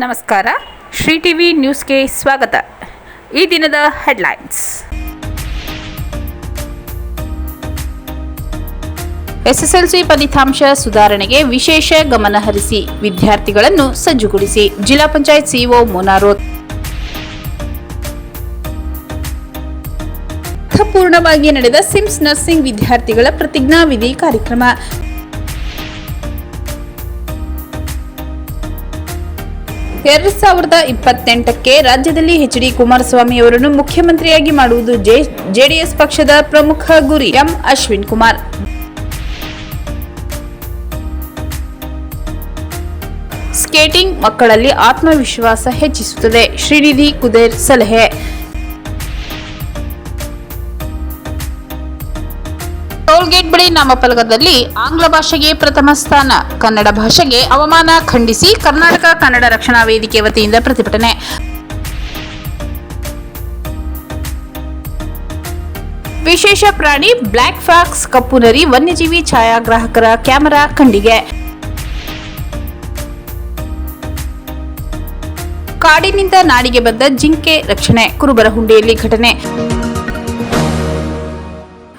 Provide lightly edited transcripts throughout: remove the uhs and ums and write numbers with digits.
ನಮಸ್ಕಾರ. ಶ್ರೀ ಟಿವಿ ನ್ಯೂಸ್ಗೆ ಸ್ವಾಗತ. ಈ ದಿನದ ಹೆಡ್ಲೈನ್ಸ್. ಎಸ್ಎಸ್ಎಲ್ಸಿ ಫಲಿತಾಂಶ ಸುಧಾರಣೆಗೆ ವಿಶೇಷ ಗಮನ ಹರಿಸಿ ವಿದ್ಯಾರ್ಥಿಗಳನ್ನು ಸಜ್ಜುಗೊಳಿಸಿ ಜಿಲ್ಲಾ ಪಂಚಾಯತ್ ಸಿಇಒ ಮುನಾರೋತ್. ಅರ್ಥಪೂರ್ಣವಾಗಿ ನಡೆದ ಸಿಮ್ಸ್ ನರ್ಸಿಂಗ್ ವಿದ್ಯಾರ್ಥಿಗಳ ಪ್ರತಿಜ್ಞಾವಿಧಿ ಕಾರ್ಯಕ್ರಮ. 2028ಕ್ಕೆ ರಾಜ್ಯದಲ್ಲಿ ಎಚ್.ಡಿ. ಕುಮಾರಸ್ವಾಮಿ ಅವರನ್ನು ಮುಖ್ಯಮಂತ್ರಿಯಾಗಿ ಮಾಡುವುದು ಜೆಡಿಎಸ್ ಪಕ್ಷದ ಪ್ರಮುಖ ಗುರಿ ಎಂ. ಅಶ್ವಿನ್ ಕುಮಾರ್. ಸ್ಕೇಟಿಂಗ್ ಮಕ್ಕಳಲ್ಲಿ ಆತ್ಮವಿಶ್ವಾಸ ಹೆಚ್ಚಿಸುತ್ತದೆ, ಶ್ರೀನಿಧಿ ಕುದೇರ್ ಸಲಹೆ. ಟೋಲ್ಗೇಟ್ ಬಳಿ ನಾಮಫಲಕದಲ್ಲಿ ಆಂಗ್ಲ ಭಾಷೆಗೆ ಪ್ರಥಮ ಸ್ಥಾನ, ಕನ್ನಡ ಭಾಷೆಗೆ ಅವಮಾನ ಖಂಡಿಸಿ ಕರ್ನಾಟಕ ಕನ್ನಡ ರಕ್ಷಣಾ ವೇದಿಕೆ ವತಿಯಿಂದ ಪ್ರತಿಭಟನೆ. ವಿಶೇಷ ಪ್ರಾಣಿ ಬ್ಲ್ಯಾಕ್ ಫಾಕ್ಸ್ ಕಪ್ಪು ನರಿ ವನ್ಯಜೀವಿ ಛಾಯಾಗ್ರಾಹಕರ ಕ್ಯಾಮೆರಾ ಖಂಡಿಗೆ. ಕಾಡಿನಿಂದ ನಾಡಿಗೆ ಬಂದ ಜಿಂಕೆ ರಕ್ಷಣೆ, ಕುರುಬರಹುಂಡಿಯಲ್ಲಿ ಘಟನೆ.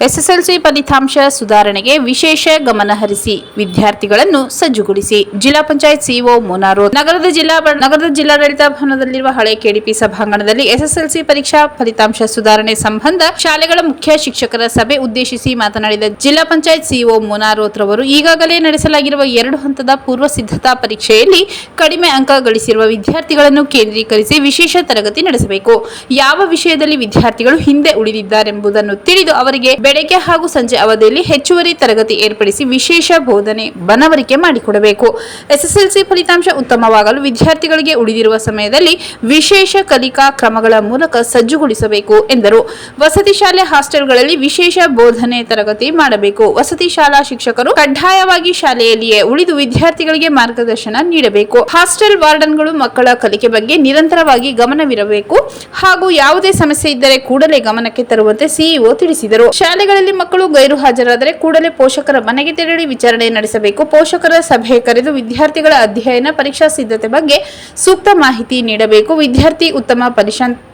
ಎಸ್ಎಸ್ಎಲ್ಸಿ ಫಲಿತಾಂಶ ಸುಧಾರಣೆಗೆ ವಿಶೇಷ ಗಮನ ಹರಿಸಿ ವಿದ್ಯಾರ್ಥಿಗಳನ್ನು ಸಜ್ಜುಗೊಳಿಸಿ ಜಿಲ್ಲಾ ಪಂಚಾಯತ್ ಸಿಇಒ ಮುನಾರೋತ್. ನಗರದ ಜಿಲ್ಲಾಡಳಿತ ಭವನದಲ್ಲಿರುವ ಹಳೆ ಕೆಡಿಪಿ ಸಭಾಂಗಣದಲ್ಲಿ ಎಸ್ಎಸ್ಎಲ್ಸಿ ಪರೀಕ್ಷಾ ಫಲಿತಾಂಶ ಸುಧಾರಣೆ ಸಂಬಂಧ ಶಾಲೆಗಳ ಮುಖ್ಯ ಶಿಕ್ಷಕರ ಸಭೆ ಉದ್ದೇಶಿಸಿ ಮಾತನಾಡಿದ ಜಿಲ್ಲಾ ಪಂಚಾಯತ್ ಸಿಇಒ ಮುನಾರೋತ್ ರವರು, ಈಗಾಗಲೇ ನಡೆಸಲಾಗಿರುವ 2 ಹಂತದ ಪೂರ್ವ ಸಿದ್ಧತಾ ಪರೀಕ್ಷೆಯಲ್ಲಿ ಕಡಿಮೆ ಅಂಕ ಗಳಿಸಿರುವ ವಿದ್ಯಾರ್ಥಿಗಳನ್ನು ಕೇಂದ್ರೀಕರಿಸಿ ವಿಶೇಷ ತರಗತಿ ನಡೆಸಬೇಕು. ಯಾವ ವಿಷಯದಲ್ಲಿ ವಿದ್ಯಾರ್ಥಿಗಳು ಹಿಂದೆ ಉಳಿದಿದ್ದಾರೆಂಬುದನ್ನು ತಿಳಿದು ಅವರಿಗೆ ಬೆಳಗ್ಗೆ ಹಾಗೂ ಸಂಜೆ ಅವಧಿಯಲ್ಲಿ ಹೆಚ್ಚುವರಿ ತರಗತಿ ಏರ್ಪಡಿಸಿ ವಿಶೇಷ ಬೋಧನೆ ಮನವರಿಕೆ ಮಾಡಿಕೊಡಬೇಕು. ಎಸ್ಎಸ್ಎಲ್ಸಿ ಫಲಿತಾಂಶ ಉತ್ತಮವಾಗಲು ವಿದ್ಯಾರ್ಥಿಗಳಿಗೆ ಉಳಿದಿರುವ ಸಮಯದಲ್ಲಿ ವಿಶೇಷ ಕಲಿಕಾ ಕ್ರಮಗಳ ಮೂಲಕ ಸಜ್ಜುಗೊಳಿಸಬೇಕು ಎಂದರು. ವಸತಿ ಶಾಲೆ ಹಾಸ್ಟೆಲ್ಗಳಲ್ಲಿ ವಿಶೇಷ ಬೋಧನೆ ತರಗತಿ ಮಾಡಬೇಕು. ವಸತಿ ಶಾಲಾ ಶಿಕ್ಷಕರು ಕಡ್ಡಾಯವಾಗಿ ಶಾಲೆಯಲ್ಲಿಯೇ ಉಳಿದು ವಿದ್ಯಾರ್ಥಿಗಳಿಗೆ ಮಾರ್ಗದರ್ಶನ ನೀಡಬೇಕು. ಹಾಸ್ಟೆಲ್ ವಾರ್ಡನ್ಗಳು ಮಕ್ಕಳ ಕಲಿಕೆ ಬಗ್ಗೆ ನಿರಂತರವಾಗಿ ಗಮನವಿರಬೇಕು ಹಾಗೂ ಯಾವುದೇ ಸಮಸ್ಯೆ ಇದ್ದರೆ ಕೂಡಲೇ ಗಮನಕ್ಕೆ ತರುವಂತೆ ಸಿಇಒ ತಿಳಿಸಿದರು. ಶಾಲೆಗಳಲ್ಲಿ ಮಕ್ಕಳು ಗೈರು ಹಾಜರಾದರೆ ಕೂಡಲೇ ಪೋಷಕರ ಮನೆಗೆ ತೆರಳಿ ವಿಚಾರಣೆ ನಡೆಸಬೇಕು. ಪೋಷಕರ ಸಭೆ ಕರೆದು ವಿದ್ಯಾರ್ಥಿಗಳ ಅಧ್ಯಯನ ಪರೀಕ್ಷಾ ಸಿದ್ಧತೆ ಬಗ್ಗೆ ಸೂಕ್ತ ಮಾಹಿತಿ ನೀಡಬೇಕು. ವಿದ್ಯಾರ್ಥಿ ಉತ್ತಮ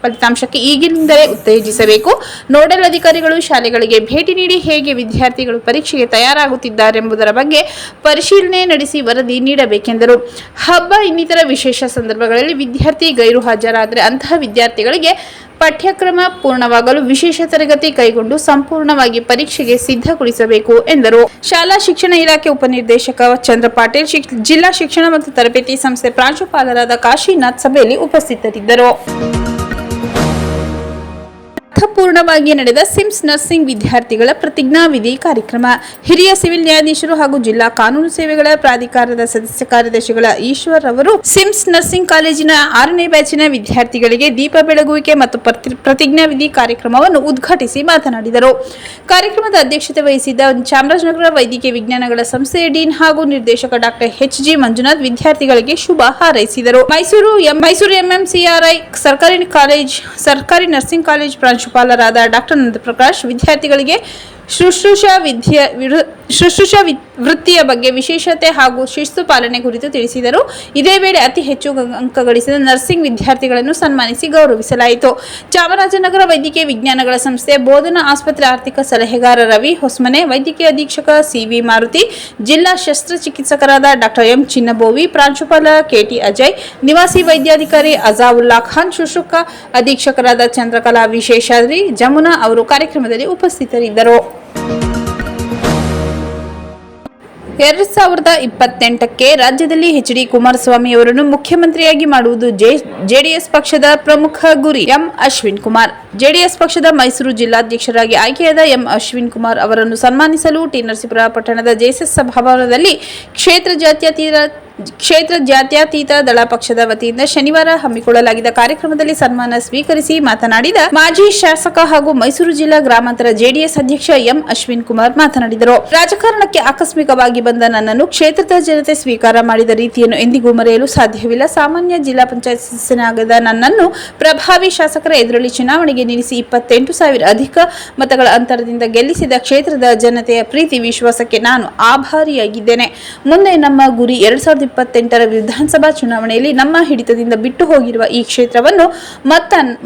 ಫಲಿತಾಂಶಕ್ಕೆ ಈಗಿನಿಂದಲೇ ಉತ್ತೇಜಿಸಬೇಕು. ನೋಡಲ್ ಅಧಿಕಾರಿಗಳು ಶಾಲೆಗಳಿಗೆ ಭೇಟಿ ನೀಡಿ ಹೇಗೆ ವಿದ್ಯಾರ್ಥಿಗಳು ಪರೀಕ್ಷೆಗೆ ತಯಾರಾಗುತ್ತಿದ್ದಾರೆಂಬುದರ ಬಗ್ಗೆ ಪರಿಶೀಲನೆ ನಡೆಸಿ ವರದಿ ನೀಡಬೇಕೆಂದರು. ಹಬ್ಬ ಇನ್ನಿತರ ವಿಶೇಷ ಸಂದರ್ಭಗಳಲ್ಲಿ ವಿದ್ಯಾರ್ಥಿ ಗೈರು ಹಾಜರಾದರೆ ಅಂತಹ ವಿದ್ಯಾರ್ಥಿಗಳಿಗೆ ಪಠ್ಯಕ್ರಮ ಪೂರ್ಣವಾಗಲು ವಿಶೇಷ ತರಗತಿ ಕೈಗೊಂಡು ಸಂಪೂರ್ಣವಾಗಿ ಪರೀಕ್ಷೆಗೆ ಸಿದ್ಧಗೊಳಿಸಬೇಕು ಎಂದರು. ಶಾಲಾ ಶಿಕ್ಷಣ ಇಲಾಖೆ ಉಪನಿರ್ದೇಶಕ ಚಂದ್ರ ಪಾಟೀಲ್, ಜಿಲ್ಲಾ ಶಿಕ್ಷಣ ಮತ್ತು ತರಬೇತಿ ಸಂಸ್ಥೆ ಪ್ರಾಂಶುಪಾಲರಾದ ಕಾಶಿನಾಥ್ ಸಭೆಯಲ್ಲಿ ಉಪಸ್ಥಿತರಿದ್ದರು. ಅರ್ಥಪೂರ್ಣವಾಗಿ ನಡೆದ ಸಿಮ್ಸ್ ನರ್ಸಿಂಗ್ ವಿದ್ಯಾರ್ಥಿಗಳ ಪ್ರತಿಜ್ಞಾವಿಧಿ ಕಾರ್ಯಕ್ರಮ. ಹಿರಿಯ ಸಿವಿಲ್ ನ್ಯಾಯಾಧೀಶರು ಹಾಗೂ ಜಿಲ್ಲಾ ಕಾನೂನು ಸೇವೆಗಳ ಪ್ರಾಧಿಕಾರದ ಸದಸ್ಯ ಕಾರ್ಯದರ್ಶಿಗಳ ಈಶ್ವರ್ ಅವರು ಸಿಮ್ಸ್ ನರ್ಸಿಂಗ್ ಕಾಲೇಜಿನ 6ನೇ ಬ್ಯಾಚಿನ ವಿದ್ಯಾರ್ಥಿಗಳಿಗೆ ದೀಪ ಬೆಳಗುವಿಕೆ ಮತ್ತು ಪ್ರತಿಜ್ಞಾವಿಧಿ ಕಾರ್ಯಕ್ರಮವನ್ನು ಉದ್ಘಾಟಿಸಿ ಮಾತನಾಡಿದರು. ಕಾರ್ಯಕ್ರಮದ ಅಧ್ಯಕ್ಷತೆ ವಹಿಸಿದ್ದ ಚಾಮರಾಜನಗರ ವೈದ್ಯಕೀಯ ವಿಜ್ಞಾನಗಳ ಸಂಸ್ಥೆಯ ಡೀನ್ ಹಾಗೂ ನಿರ್ದೇಶಕ ಡಾಕ್ಟರ್ ಎಚ್.ಜಿ. ಮಂಜುನಾಥ್ ವಿದ್ಯಾರ್ಥಿಗಳಿಗೆ ಶುಭ ಹಾರೈಸಿದರು. ಮೈಸೂರು ಎಂಎಂಸಿಆರ್ಐ ಸರ್ಕಾರಿ ನರ್ಸಿಂಗ್ ಕಾಲೇಜ್ ಪ್ರಾಂಶುಪಾಲರಾದ ಡಾಕ್ಟರ್ ನಂದಪ್ರಕಾಶ್ ವಿದ್ಯಾರ್ಥಿಗಳಿಗೆ ಶುಶ್ರೂಷಾ ವೃತ್ತಿಯ ಬಗ್ಗೆ ವಿಶೇಷತೆ ಹಾಗೂ ಶಿಸ್ತು ಪಾಲನೆ ಕುರಿತು ತಿಳಿಸಿದರು. ಇದೇ ವೇಳೆ ಅತಿ ಹೆಚ್ಚು ಅಂಕ ಗಳಿಸಿದ ನರ್ಸಿಂಗ್ ವಿದ್ಯಾರ್ಥಿಗಳನ್ನು ಸನ್ಮಾನಿಸಿ ಗೌರವಿಸಲಾಯಿತು. ಚಾಮರಾಜನಗರ ವೈದ್ಯಕೀಯ ವಿಜ್ಞಾನಗಳ ಸಂಸ್ಥೆ ಬೋಧನಾ ಆಸ್ಪತ್ರೆ ಆರ್ಥಿಕ ಸಲಹೆಗಾರ ರವಿ ಹೊಸ್ಮನೆ, ವೈದ್ಯಕೀಯ ಅಧೀಕ್ಷಕ ಸಿ.ವಿ. ಮಾರುತಿ, ಜಿಲ್ಲಾ ಶಸ್ತ್ರಚಿಕಿತ್ಸಕರಾದ ಡಾಕ್ಟರ್ ಎಂ. ಚಿನ್ನಬೋವಿ, ಪ್ರಾಂಶುಪಾಲ ಕೆ.ಟಿ. ಅಜಯ್, ನಿವಾಸಿ ವೈದ್ಯಾಧಿಕಾರಿ ಅಜಾವುಲ್ಲಾ ಖಾನ್, ಶುಶ್ರೂಷಾ ಅಧೀಕ್ಷಕರಾದ ಚಂದ್ರಕಲಾ ವಿಶೇಷಾದ್ರಿ, ಜಮುನಾ ಅವರು ಕಾರ್ಯಕ್ರಮದಲ್ಲಿ ಉಪಸ್ಥಿತರಿದ್ದರು. 2028ಕ್ಕೆ ರಾಜ್ಯದಲ್ಲಿ ಎಚ್.ಡಿ. ಕುಮಾರಸ್ವಾಮಿ ಅವರನ್ನು ಮುಖ್ಯಮಂತ್ರಿಯಾಗಿ ಮಾಡುವುದು ಜೆಡಿಎಸ್ ಪಕ್ಷದ ಪ್ರಮುಖ ಗುರಿ ಎಂ. ಅಶ್ವಿನ್ ಕುಮಾರ್. ಜೆಡಿಎಸ್ ಪಕ್ಷದ ಮೈಸೂರು ಜಿಲ್ಲಾಧ್ಯಕ್ಷರಾಗಿ ಆಯ್ಕೆಯಾದ ಎಂ. ಅಶ್ವಿನ್ ಕುಮಾರ್ ಅವರನ್ನು ಸನ್ಮಾನಿಸಲು ಟಿ. ನರಸೀಪುರ ಪಟ್ಟಣದ ಜೆಎಸ್ಎಸ್ ಸಭಾಭವನದಲ್ಲಿ ಕ್ಷೇತ್ರ ಜಾತ್ಯತೀತ ದಳ ಪಕ್ಷದ ವತಿಯಿಂದ ಶನಿವಾರ ಹಮ್ಮಿಕೊಳ್ಳಲಾಗಿದ್ದ ಕಾರ್ಯಕ್ರಮದಲ್ಲಿ ಸನ್ಮಾನ ಸ್ವೀಕರಿಸಿ ಮಾತನಾಡಿದ ಮಾಜಿ ಶಾಸಕ ಹಾಗೂ ಮೈಸೂರು ಜಿಲ್ಲಾ ಗ್ರಾಮಾಂತರ ಜೆಡಿಎಸ್ ಅಧ್ಯಕ್ಷ ಎಂ. ಅಶ್ವಿನ್ ಕುಮಾರ್ ಮಾತನಾಡಿದರು. ರಾಜಕಾರಣಕ್ಕೆ ಆಕಸ್ಮಿಕವಾಗಿ ಬಂದ ನನ್ನನ್ನು ಕ್ಷೇತ್ರದ ಜನತೆ ಸ್ವೀಕಾರ ಮಾಡಿದ ರೀತಿಯನ್ನು ಎಂದಿಗೂ ಮರೆಯಲು ಸಾಧ್ಯವಿಲ್ಲ. ಸಾಮಾನ್ಯ ಜಿಲ್ಲಾ ಪಂಚಾಯತ್ ಸದಸ್ಯನಾಗಿದ್ದ ನನ್ನನ್ನು ಪ್ರಭಾವಿ ಶಾಸಕರ ಎದುರಲ್ಲಿ ಚುನಾವಣೆಗೆ ನಿಲ್ಲಿಸಿ 28,000 ಅಧಿಕ ಮತಗಳ ಅಂತರದಿಂದ ಗೆಲ್ಲಿಸಿದ ಕ್ಷೇತ್ರದ ಜನತೆಯ ಪ್ರೀತಿ ವಿಶ್ವಾಸಕ್ಕೆ ನಾನು ಆಭಾರಿಯಾಗಿದ್ದೇನೆ. ಮುಂದೆ ನಮ್ಮ ಗುರಿ 2028 2028ರ ವಿಧಾನಸಭಾ ಚುನಾವಣೆಯಲ್ಲಿ ನಮ್ಮ ಹಿಡಿತದಿಂದ ಬಿಟ್ಟು ಹೋಗಿರುವ ಈ ಕ್ಷೇತ್ರವನ್ನು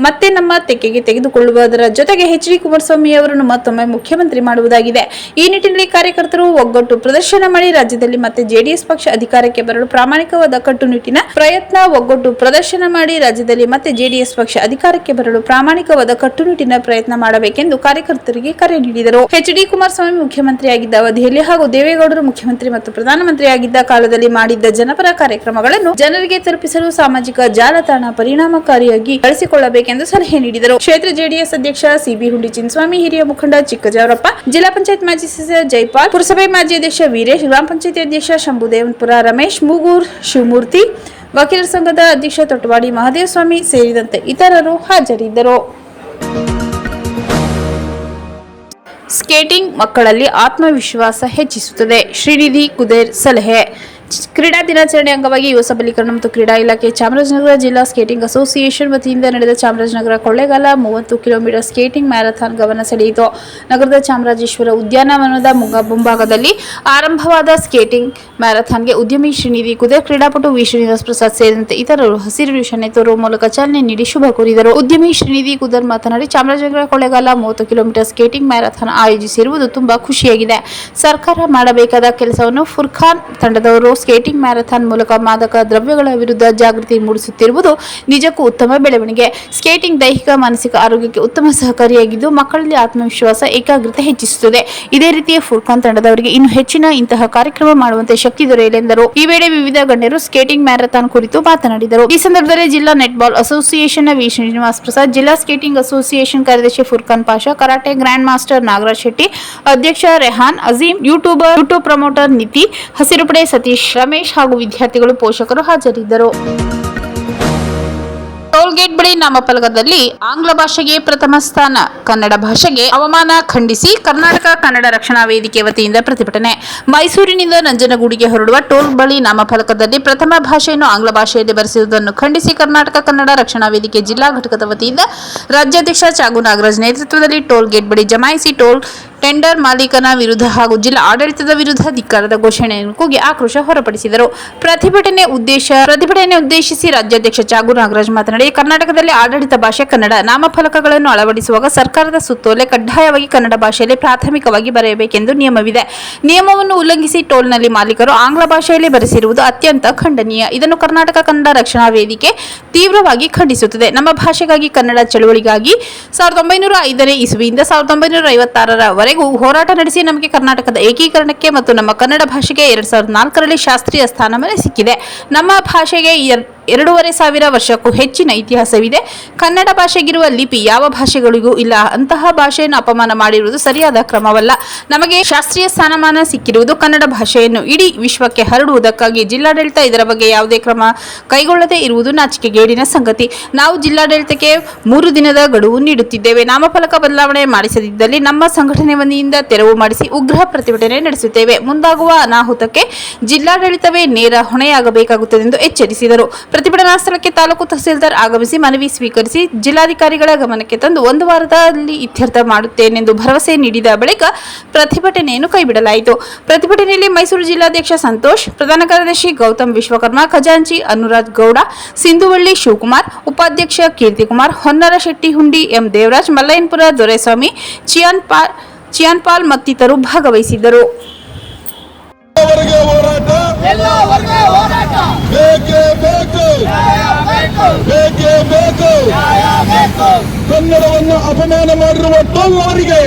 ಮತ್ತೆ ನಮ್ಮ ತೆಕ್ಕೆಗೆ ತೆಗೆದುಕೊಳ್ಳುವುದರ ಜೊತೆಗೆ ಎಚ್ ಡಿ ಕುಮಾರಸ್ವಾಮಿ ಅವರನ್ನು ಮತ್ತೊಮ್ಮೆ ಮುಖ್ಯಮಂತ್ರಿ ಮಾಡುವುದಾಗಿದೆ. ಈ ನಿಟ್ಟಿನಲ್ಲಿ ಕಾರ್ಯಕರ್ತರು ಒಗ್ಗಟ್ಟು ಪ್ರದರ್ಶನ ಮಾಡಿ ರಾಜ್ಯದಲ್ಲಿ ಮತ್ತೆ ಜೆಡಿಎಸ್ ಪಕ್ಷ ಅಧಿಕಾರಕ್ಕೆ ಬರಲು ಪ್ರಾಮಾಣಿಕವಾದ ಕಟ್ಟುನಿಟ್ಟಿನ ಪ್ರಯತ್ನ ಒಗ್ಗಟ್ಟು ಪ್ರದರ್ಶನ ಮಾಡಿ ರಾಜ್ಯದಲ್ಲಿ ಮತ್ತೆ ಜೆಡಿಎಸ್ ಪಕ್ಷ ಅಧಿಕಾರಕ್ಕೆ ಬರಲು ಪ್ರಾಮಾಣಿಕವಾದ ಕಟ್ಟುನಿಟ್ಟಿನ ಪ್ರಯತ್ನ ಮಾಡಬೇಕೆಂದು ಕಾರ್ಯಕರ್ತರಿಗೆ ಕರೆ ನೀಡಿದರು. ಎಚ್ ಡಿ ಕುಮಾರಸ್ವಾಮಿ ಮುಖ್ಯಮಂತ್ರಿಯಾಗಿದ್ದ ಅವಧಿಯಲ್ಲಿ ಹಾಗೂ ದೇವೇಗೌಡರು ಮುಖ್ಯಮಂತ್ರಿ ಮತ್ತು ಪ್ರಧಾನಮಂತ್ರಿಯಾಗಿದ್ದ ಕಾಲದಲ್ಲಿ ಮಾಡಿದ್ದ ಜನಪರ ಕಾರ್ಯಕ್ರಮಗಳನ್ನು ಜನರಿಗೆ ತಲುಪಿಸಲು ಸಾಮಾಜಿಕ ಜಾಲತಾಣ ಪರಿಣಾಮಕಾರಿಯಾಗಿ ಬಳಸಿಕೊಳ್ಳಬೇಕೆಂದು ಸಲಹೆ ನೀಡಿದರು. ಕ್ಷೇತ್ರ ಜೆಡಿಎಸ್ ಅಧ್ಯಕ್ಷ ಸಿಬಿ ಹುಂಡಿ ಚಿನ್ನಸ್ವಾಮಿ, ಹಿರಿಯ ಮುಖಂಡ ಚಿಕ್ಕಜಾವರಪ್ಪ, ಜಿಲ್ಲಾ ಪಂಚಾಯತ್ ಮಾಜಿ ಸದಸ್ಯ ಜೈಪಾಲ್, ಪುರಸಭೆ ಮಾಜಿ ಅಧ್ಯಕ್ಷ ವೀರೇಶ್, ಗ್ರಾಮ ಪಂಚಾಯತಿ ಅಧ್ಯಕ್ಷ ಶಂಭುದೇವಪುರ ರಮೇಶ್, ಮೂಗೂರ್ ಶಿವಮೂರ್ತಿ, ವಕೀಲರ ಸಂಘದ ಅಧ್ಯಕ್ಷ ತೊಟ್ಟವಾಡಿ ಮಹದೇವಸ್ವಾಮಿ ಸೇರಿದಂತೆ ಇತರರು ಹಾಜರಿದ್ದರು. ಸ್ಕೇಟಿಂಗ್ ಮಕ್ಕಳಲ್ಲಿ ಆತ್ಮವಿಶ್ವಾಸ ಹೆಚ್ಚಿಸುತ್ತದೆ. ಶ್ರೀನಿಧಿ ಕುದೇರ್ ಸಲಹೆ. ಕ್ರೀಡಾ ದಿನಾಚರಣೆ ಅಂಗವಾಗಿ ಯುವ ಸಬಲೀಕರಣ ಮತ್ತು ಕ್ರೀಡಾ ಇಲಾಖೆ ಚಾಮರಾಜನಗರ ಜಿಲ್ಲಾ ಸ್ಕೇಟಿಂಗ್ ಅಸೋಸಿಯೇಷನ್ ವತಿಯಿಂದ ನಡೆದ Chamarajanagar Kollegal 30 kilometre skating marathon ಗಮನ ಸೆಳೆಯಿತು. ನಗರದ ಚಾಮರಾಜೇಶ್ವರ ಉದ್ಯಾನವನದ ಮುಂಭಾಗದಲ್ಲಿ ಆರಂಭವಾದ ಸ್ಕೇಟಿಂಗ್ ಮ್ಯಾರಥಾನ್ಗೆ ಉದ್ಯಮಿ ಶ್ರೀನಿಧಿ ಕುದೇರ್, ಕ್ರೀಡಾಪಟು ವಿ ಶ್ರೀನಿವಾಸ್ ಪ್ರಸಾದ್ ಸೇರಿದಂತೆ ಇತರರು ಹಸಿರು ನಿಶಾನೆ ತೋರುವ ಮೂಲಕ ಚಾಲನೆ ನೀಡಿ ಶುಭ ಕೋರಿದರು. ಉದ್ಯಮಿ ಶ್ರೀನಿಧಿ ಕುದೇರ್ ಮಾತನಾಡಿ, Chamarajanagar Kollegal 30 kilometre skating marathon ಆಯೋಜಿಸಿರುವುದು ತುಂಬಾ ಖುಷಿಯಾಗಿದೆ. ಸರ್ಕಾರ ಮಾಡಬೇಕಾದ ಕೆಲಸವನ್ನು ಫುರ್ಖಾನ್ ತಂಡದವರು ಸ್ಕೇಟಿಂಗ್ ಮ್ಯಾರಥಾನ್ ಮೂಲಕ ಮಾದಕ ದ್ರವ್ಯಗಳ ವಿರುದ್ಧ ಜಾಗೃತಿ ಮೂಡಿಸುತ್ತಿರುವುದು ನಿಜಕ್ಕೂ ಉತ್ತಮ ಬೆಳವಣಿಗೆ. ಸ್ಕೇಟಿಂಗ್ ದೈಹಿಕ ಮಾನಸಿಕ ಆರೋಗ್ಯಕ್ಕೆ ಉತ್ತಮ ಸಹಕಾರಿಯಾಗಿದ್ದು ಮಕ್ಕಳಲ್ಲಿ ಆತ್ಮವಿಶ್ವಾಸ, ಏಕಾಗ್ರತೆ ಹೆಚ್ಚಿಸುತ್ತದೆ. ಇದೇ ರೀತಿಯ ಫುರ್ಖಾನ್ ತಂಡದವರಿಗೆ ಇನ್ನು ಹೆಚ್ಚಿನ ಇಂತಹ ಕಾರ್ಯಕ್ರಮ ಮಾಡುವಂತೆ ಶಕ್ತಿ ದೊರೆಯಲೆಂದರು. ಈ ವೇಳೆ ವಿವಿಧ ಗಣ್ಯರು ಸ್ಕೇಟಿಂಗ್ ಮ್ಯಾರಥಾನ್ ಕುರಿತು ಮಾತನಾಡಿದರು. ಈ ಸಂದರ್ಭದಲ್ಲಿ ಜಿಲ್ಲಾ netball association V Srinivas Prasad, ಜಿಲ್ಲಾ ಸ್ಕೇಟಿಂಗ್ ಅಸೋಸಿಯೇಷನ್ ಕಾರ್ಯದರ್ಶಿ Furkhan Pasha, karate grand master Nagaraj Shetty, ಅಧ್ಯಕ್ಷ ರೆಹಾನ್ ಅಜೀಂ, ಯೂಟ್ಯೂಬ್ ಪ್ರಮೋಟರ್ ನಿತಿ, ಹಸಿರುಪಡೆ ಸತೀಶ್, ರಮೇಶ್ ಹಾಗೂ ವಿದ್ಯಾರ್ಥಿಗಳು, ಪೋಷಕರು ಹಾಜರಿದ್ದರು. ಟೋಲ್ಗೇಟ್ ಬಳಿ ನಾಮಫಲಕದಲ್ಲಿ ಆಂಗ್ಲ ಭಾಷೆಗೆ ಪ್ರಥಮ ಸ್ಥಾನ, ಕನ್ನಡ ಭಾಷೆಗೆ ಅವಮಾನ ಖಂಡಿಸಿ ಕರ್ನಾಟಕ ಕನ್ನಡ ರಕ್ಷಣಾ ವೇದಿಕೆ ವತಿಯಿಂದ ಪ್ರತಿಭಟನೆ. ಮೈಸೂರಿನಿಂದ ನಂಜನಗೂಡಿಗೆ ಹೊರಡುವ ಟೋಲ್ ಬಳಿ ನಾಮಫಲಕದಲ್ಲಿ ಪ್ರಥಮ ಭಾಷೆಯನ್ನು ಆಂಗ್ಲ ಭಾಷೆಯಲ್ಲಿ ಬರೆಸಿರುವುದನ್ನು ಖಂಡಿಸಿ ಕರ್ನಾಟಕ ಕನ್ನಡ ರಕ್ಷಣಾ ವೇದಿಕೆ ಜಿಲ್ಲಾ ಘಟಕದ ವತಿಯಿಂದ ರಾಜ್ಯಾಧ್ಯಕ್ಷ ಚಾಗು ನಾಗರಾಜ್ ನೇತೃತ್ವದಲ್ಲಿ ಟೋಲ್ ಗೇಟ್ ಬಳಿ ಜಮಾಯಿಸಿ ಟೋಲ್ ಟೆಂಡರ್ ಮಾಲೀಕನ ವಿರುದ್ಧ ಹಾಗೂ ಜಿಲ್ಲಾ ಆಡಳಿತದ ವಿರುದ್ಧ ಧಿಕ್ಕಾರದ ಘೋಷಣೆಯನ್ನು ಕೂಗಿ ಆಕ್ರೋಶ ಹೊರಪಡಿಸಿದರು. ಪ್ರತಿಭಟನೆ ಉದ್ದೇಶಿಸಿ ರಾಜ್ಯಾಧ್ಯಕ್ಷ ಚಾಗು ನಾಗರಾಜ್ ಮಾತನಾಡಿ, ಕರ್ನಾಟಕದಲ್ಲಿ ಆಡಳಿತ ಭಾಷೆ ಕನ್ನಡ. ನಾಮಫಲಕಗಳನ್ನು ಅಳವಡಿಸುವಾಗ ಸರ್ಕಾರದ ಸುತ್ತೋಲೆ ಕಡ್ಡಾಯವಾಗಿ ಕನ್ನಡ ಭಾಷೆಯಲ್ಲಿ ಪ್ರಾಥಮಿಕವಾಗಿ ಬರೆಯಬೇಕೆಂದು ನಿಯಮವಿದೆ. ನಿಯಮವನ್ನು ಉಲ್ಲಂಘಿಸಿ ಟೋಲ್ನಲ್ಲಿ ಮಾಲೀಕರು ಆಂಗ್ಲ ಭಾಷೆಯಲ್ಲಿ ಬರೆಸಿರುವುದು ಅತ್ಯಂತ ಖಂಡನೀಯ. ಇದನ್ನು ಕರ್ನಾಟಕ ಕನ್ನಡ ರಕ್ಷಣಾ ವೇದಿಕೆ ತೀವ್ರವಾಗಿ ಖಂಡಿಸುತ್ತದೆ. ನಮ್ಮ ಭಾಷೆಗಾಗಿ ಕನ್ನಡ ಚಳವಳಿಗಾಗಿ 1905ನೇ ಇಸವಿಯಿಂದ 1956ರವರೆಗೂ ಹೋರಾಟ ನಡೆಸಿ ನಮಗೆ ಕರ್ನಾಟಕದ ಏಕೀಕರಣಕ್ಕೆ ಮತ್ತು ನಮ್ಮ ಕನ್ನಡ ಭಾಷೆಗೆ 2004ರಲ್ಲಿ ಶಾಸ್ತ್ರೀಯ ಸ್ಥಾನಮಾನ ಸಿಕ್ಕಿದೆ. ನಮ್ಮ ಭಾಷೆಗೆ 2500 ವರ್ಷಕ್ಕೂ ಹೆಚ್ಚಿನ ಇತಿಹಾಸವಿದೆ. ಕನ್ನಡ ಭಾಷೆಗಿರುವ ಲಿಪಿ ಯಾವ ಭಾಷೆಗಳಿಗೂ ಇಲ್ಲ. ಅಂತಹ ಭಾಷೆಯನ್ನು ಅಪಮಾನ ಮಾಡಿರುವುದು ಸರಿಯಾದ ಕ್ರಮವಲ್ಲ. ನಮಗೆ ಶಾಸ್ತ್ರೀಯ ಸ್ಥಾನಮಾನ ಸಿಕ್ಕಿರುವುದು ಕನ್ನಡ ಭಾಷೆಯನ್ನು ಇಡೀ ವಿಶ್ವಕ್ಕೆ ಹರಡುವುದಕ್ಕಾಗಿ. ಜಿಲ್ಲಾಡಳಿತ ಇದರ ಬಗ್ಗೆ ಯಾವುದೇ ಕ್ರಮ ಕೈಗೊಳ್ಳದೇ ಇರುವುದು ನಾಚಿಕೆಗೇಡಿನ ಸಂಗತಿ. ನಾವು ಜಿಲ್ಲಾಡಳಿತಕ್ಕೆ 3 ದಿನದ ಗಡುವು ನೀಡುತ್ತಿದ್ದೇವೆ. ನಾಮಫಲಕ ಬದಲಾವಣೆ ಮಾಡಿಸದಿದ್ದಲ್ಲಿ ನಮ್ಮ ಸಂಘಟನೆ ವತಿಯಿಂದ ತೆರವು ಮಾಡಿಸಿ ಉಗ್ರ ಪ್ರತಿಭಟನೆ ನಡೆಸುತ್ತೇವೆ. ಮುಂದಾಗುವ ಅನಾಹುತಕ್ಕೆ ಜಿಲ್ಲಾಡಳಿತವೇ ನೇರ ಹೊಣೆಯಾಗಬೇಕಾಗುತ್ತದೆ ಎಂದು ಎಚ್ಚರಿಸಿದರು. ಪ್ರತಿಭಟನಾ ಸ್ಥಳಕ್ಕೆ ತಾಲೂಕು ತಹಸೀಲ್ದಾರ್ ಆಗಮಿಸಿ ಮನವಿ ಸ್ವೀಕರಿಸಿ ಜಿಲ್ಲಾಧಿಕಾರಿಗಳ ಗಮನಕ್ಕೆ ತಂದು 1 ವಾರದಲ್ಲಿ ಇತ್ಯರ್ಥ ಮಾಡುತ್ತೇನೆಂದು ಭರವಸೆ ನೀಡಿದ ಬಳಿಕ ಪ್ರತಿಭಟನೆಯನ್ನು ಕೈಬಿಡಲಾಯಿತು. ಪ್ರತಿಭಟನೆಯಲ್ಲಿ ಮೈಸೂರು ಜಿಲ್ಲಾಧ್ಯಕ್ಷ ಸಂತೋಷ್, ಪ್ರಧಾನ ಕಾರ್ಯದರ್ಶಿ ಗೌತಮ್ ವಿಶ್ವಕರ್ಮ, ಖಜಾಂಚಿ ಅನುರಾಜ್ ಗೌಡ, ಸಿಂಧುವಳ್ಳಿ ಶಿವಕುಮಾರ್, ಉಪಾಧ್ಯಕ್ಷ ಕೀರ್ತಿಕುಮಾರ್, ಹೊನ್ನರ ಶೆಟ್ಟಿ ಹುಂಡಿ, ಎಂ ದೇವರಾಜ್, ಮಲ್ಲಯ್ಯನಪುರ ದೊರೆಸ್ವಾಮಿ, ಚಿಯಾನ್ಪಾಲ್ ಮತ್ತಿತರರು ಭಾಗವಹಿಸಿದ್ದರು. ಕನ್ನಡವನ್ನು ಅಪಮಾನ ಮಾಡಿರುವ ಟೋಲ್ ಅವರಿಗೆ,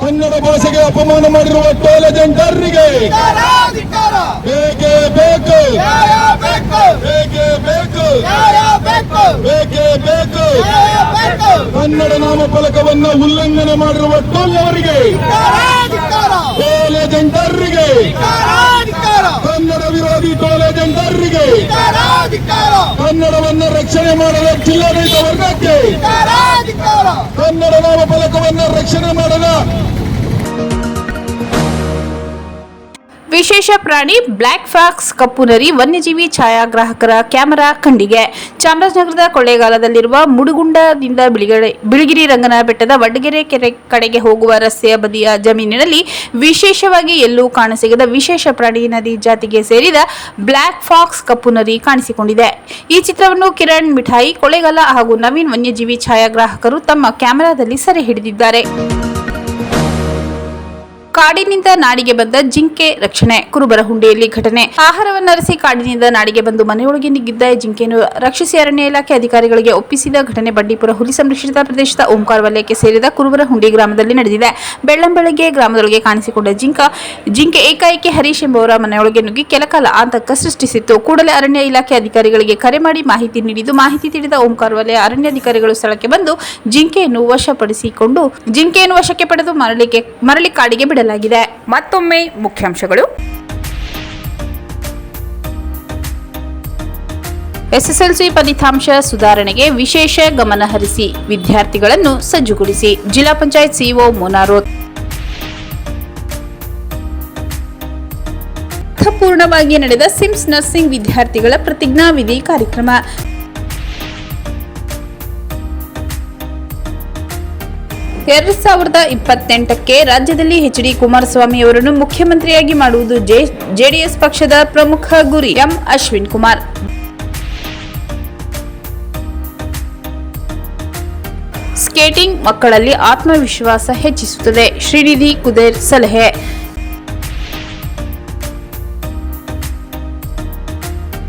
ಕನ್ನಡ ಭಾಷೆಗೆ ಅಪಮಾನ ಮಾಡಿರುವ ಟೋಲ್ ಏಜೆಂಟರಿಗೆ ಬೇಕೇ ಬೇಕು, ಬೇಕೇ ಬೇಕು, ಬೇಕೇ ಬೇಕು. ಕನ್ನಡ ನಾಮಫಲಕವನ್ನು ಉಲ್ಲಂಘನೆ ಮಾಡಿರುವ ಟೋಲ್ ಅವರಿಗೆ, ಟೋಲ್ ಏಜೆಂಟರಿಗೆ, ಕನ್ನಡ ವಿರೋಧಿ ಟೋಲ್ ಏಜೆಂಟರಿಗೆ, ಕನ್ನಡವನ್ನು ರಕ್ಷಣೆ ಮಾಡಲು ಜಿಲ್ಲಾಡಳಿತ ವರ್ಗಕ್ಕೆ, ಕನ್ನಡ ನಾಮಫಲಕವನ್ನು ರಕ್ಷಣೆ ಮಾಡಲು ವಿಶೇಷ ಪ್ರಾಣಿ ಬ್ಲ್ಯಾಕ್ ಫಾಕ್ಸ್ ಕಪ್ಪು ನರಿ ವನ್ಯಜೀವಿ ಛಾಯಾಗ್ರಾಹಕರ ಕ್ಯಾಮೆರಾ ಖಂಡಿಗೆ. ಚಾಮರಾಜನಗರದ ಕೊಳ್ಳೇಗಾಲದಲ್ಲಿರುವ ಮುಡುಗುಂಡದಿಂದ ಬಿಳಿಗಿರಿ ರಂಗನ ಬೆಟ್ಟದ ವಡ್ಡಗೆರೆ ಕೆರೆ ಕಡೆಗೆ ಹೋಗುವ ರಸ್ತೆಯ ಬದಿಯ ಜಮೀನಿನಲ್ಲಿ ವಿಶೇಷವಾಗಿ ಎಲ್ಲೂ ಕಾಣಸಿಗದ ವಿಶೇಷ ಪ್ರಾಣಿ ನದಿ ಜಾತಿಗೆ ಸೇರಿದ ಬ್ಲ್ಯಾಕ್ ಫಾಕ್ಸ್ ಕಪ್ಪು ನರಿ ಕಾಣಿಸಿಕೊಂಡಿದೆ. ಈ ಚಿತ್ರವನ್ನು ಕಿರಣ್ ಮಿಠಾಯಿ ಕೊಳ್ಳೇಗಾಲ ಹಾಗೂ ನವೀನ್ ವನ್ಯಜೀವಿ ಛಾಯಾಗ್ರಾಹಕರು ತಮ್ಮ ಕ್ಯಾಮೆರಾದಲ್ಲಿ ಸೆರೆ ಹಿಡಿದಿದ್ದಾರೆ. ಕಾಡಿನಿಂದ ನಾಡಿಗೆ ಬಂದ ಜಿಂಕೆ ರಕ್ಷಣೆ. ಕುರುಬರಹುಂಡಿಯಲ್ಲಿ ಘಟನೆ. ಆಹಾರವನ್ನರಸಿ ಕಾಡಿನಿಂದ ನಾಡಿಗೆ ಬಂದು ಮನೆಯೊಳಗೆ ನುಗ್ಗಿದ್ದ ಜಿಂಕೆಯನ್ನು ರಕ್ಷಿಸಿ ಅರಣ್ಯ ಇಲಾಖೆ ಅಧಿಕಾರಿಗಳಿಗೆ ಒಪ್ಪಿಸಿದ ಘಟನೆ ಬಂಡೀಪುರ ಹುಲಿ ಸಂರಕ್ಷಿತ ಪ್ರದೇಶದ ಓಂಕಾರ ವಲಯಕ್ಕೆ ಸೇರಿದ ಕುರುಬರಹುಂಡಿ ಗ್ರಾಮದಲ್ಲಿ ನಡೆದಿದೆ. ಬೆಳ್ಳಂಬೆಳಗ್ಗೆ ಗ್ರಾಮದೊಳಗೆ ಕಾಣಿಸಿಕೊಂಡ ಜಿಂಕೆ ಏಕಾಏಕಿ ಹರೀಶ್ ಎಂಬುವರ ಮನೆಯೊಳಗೆ ನುಗ್ಗಿ ಕೆಲಕಾಲ ಆತಂಕ ಸೃಷ್ಟಿಸಿತ್ತು. ಕೂಡಲೇ ಅರಣ್ಯ ಇಲಾಖೆ ಅಧಿಕಾರಿಗಳಿಗೆ ಕರೆ ಮಾಡಿ ಮಾಹಿತಿ ನೀಡಿದ್ದು, ಮಾಹಿತಿ ತಿಳಿದ ಓಂಕಾರ ವಲಯ ಅರಣ್ಯಾಧಿಕಾರಿಗಳು ಸ್ಥಳಕ್ಕೆ ಬಂದು ಜಿಂಕೆಯನ್ನು ವಶಕ್ಕೆ ಪಡೆದು ಮರಳಿ ಕಾಡಿಗೆ ಬಿಡಲಾಗಿದೆ. ಮತ್ತೊಮ್ಮೆ ಮುಖ್ಯಾಂಶಗಳು. ಎಸ್ಎಸ್ಎಲ್ಸಿ ಫಲಿತಾಂಶ ಸುಧಾರಣೆಗೆ ವಿಶೇಷ ಗಮನ ಹರಿಸಿ ವಿದ್ಯಾರ್ಥಿಗಳನ್ನು ಸಜ್ಜುಗೊಳಿಸಿ. ಜಿಲ್ಲಾ ಪಂಚಾಯತ್ ಸಿಇಒ ಮುನಾರೋತ್. ಅರ್ಥಪೂರ್ಣವಾಗಿ ನಡೆದ ಸಿಮ್ಸ್ ನರ್ಸಿಂಗ್ ವಿದ್ಯಾರ್ಥಿಗಳ ಪ್ರತಿಜ್ಞಾವಿಧಿ ಕಾರ್ಯಕ್ರಮ. 2028ಕ್ಕೆ ರಾಜ್ಯದಲ್ಲಿ ಎಚ್.ಡಿ. ಕುಮಾರಸ್ವಾಮಿ ಅವರನ್ನು ಮುಖ್ಯಮಂತ್ರಿಯಾಗಿ ಮಾಡುವುದು ಜೆಡಿಎಸ್ ಪಕ್ಷದ ಪ್ರಮುಖ ಗುರಿ. ಎಂ. ಅಶ್ವಿನ್ ಕುಮಾರ್. ಸ್ಕೇಟಿಂಗ್ ಮಕ್ಕಳಲ್ಲಿ ಆತ್ಮವಿಶ್ವಾಸ ಹೆಚ್ಚಿಸುತ್ತದೆ. ಶ್ರೀನಿಧಿ ಕುದೇರ್ ಸಲಹೆ.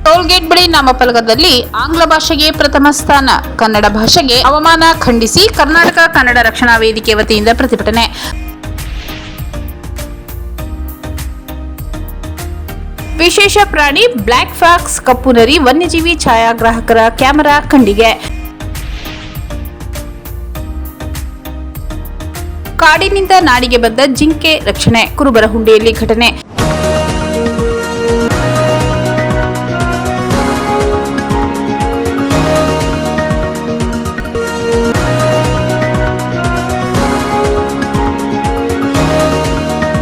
ಟೋಲ್ಗೇಟ್ ಬಳಿ ನಾಮಫಲಕದಲ್ಲಿ ಆಂಗ್ಲ ಭಾಷೆಗೆ ಪ್ರಥಮ ಸ್ಥಾನ, ಕನ್ನಡ ಭಾಷೆಗೆ ಅವಮಾನ ಖಂಡಿಸಿ ಕರ್ನಾಟಕ ಕನ್ನಡ ರಕ್ಷಣಾ ವೇದಿಕೆ ವತಿಯಿಂದ ಪ್ರತಿಭಟನೆ. ವಿಶೇಷ ಪ್ರಾಣಿ ಬ್ಲ್ಯಾಕ್ ಫಾಕ್ಸ್ ಕಪ್ಪು ನರಿ ವನ್ಯಜೀವಿ ಛಾಯಾಗ್ರಾಹಕರ ಕ್ಯಾಮೆರಾ ಖಂಡಿಗೆ. ಕಾಡಿನಿಂದ ನಾಡಿಗೆ ಬಂದ ಜಿಂಕೆ ರಕ್ಷಣೆ. ಕುರುಬರಹುಂಡಿಯಲ್ಲಿ ಘಟನೆ.